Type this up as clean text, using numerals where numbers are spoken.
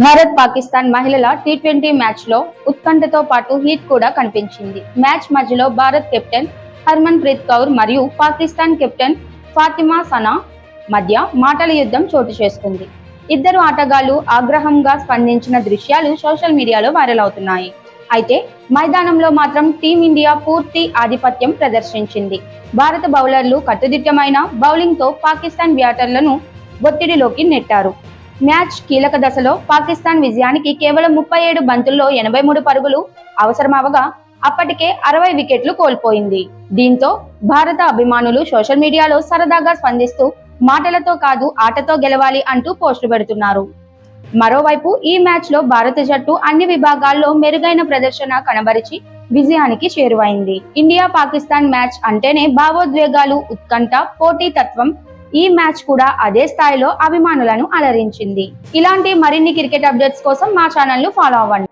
భారత్ పాకిస్తాన్ మహిళల T20 match లో ఉత్కంఠతో పాటు హీట్ కూడా కనిపించింది. మ్యాచ్ మధ్యలో భారత్ కెప్టెన్ హర్మన్ ప్రీత్ కౌర్ మరియు పాకిస్తాన్ కెప్టెన్ ఫాతిమా సనా మధ్య మాటల యుద్ధం చోటు చేసుకుంది. ఇద్దరు ఆటగాళ్లు ఆగ్రహంగా స్పందించిన దృశ్యాలు సోషల్ మీడియాలో వైరల్ అవుతున్నాయి. అయితే మైదానంలో మాత్రం టీమిండియా పూర్తి ఆధిపత్యం ప్రదర్శించింది. భారత బౌలర్లు కట్టుదిట్టమైన బౌలింగ్ తో పాకిస్తాన్ బ్యాటర్లను ఒత్తిడిలోకి నెట్టారు. మ్యాచ్ కీలక దశలో పాకిస్తాన్ విజయానికి కేవలం 37 బంతుల్లో 83 పరుగులు అవసరమవగా అప్పటికే 60 వికెట్లు కోల్పోయింది. దీంతో భారత అభిమానులు సోషల్ మీడియాలో సరదాగా స్పందిస్తూ మాటలతో కాదు ఆటతో గెలవాలి అంటూ పోస్టులు పెడుతున్నారు. మరోవైపు ఈ మ్యాచ్ లో భారత జట్టు అన్ని విభాగాల్లో మెరుగైన ప్రదర్శన కనబరిచి విజయానికి చేరువైంది. ఇండియా పాకిస్తాన్ మ్యాచ్ అంటేనే భావోద్వేగాలు, ఉత్కంఠ, పోటీతత్వం. ఈ మ్యాచ్ కూడా అదే స్థాయిలో అభిమానులను అలరించింది. ఇలాంటి మరిన్ని క్రికెట్ అప్డేట్స్ కోసం మా ఛానల్ ను ఫాలో అవ్వండి.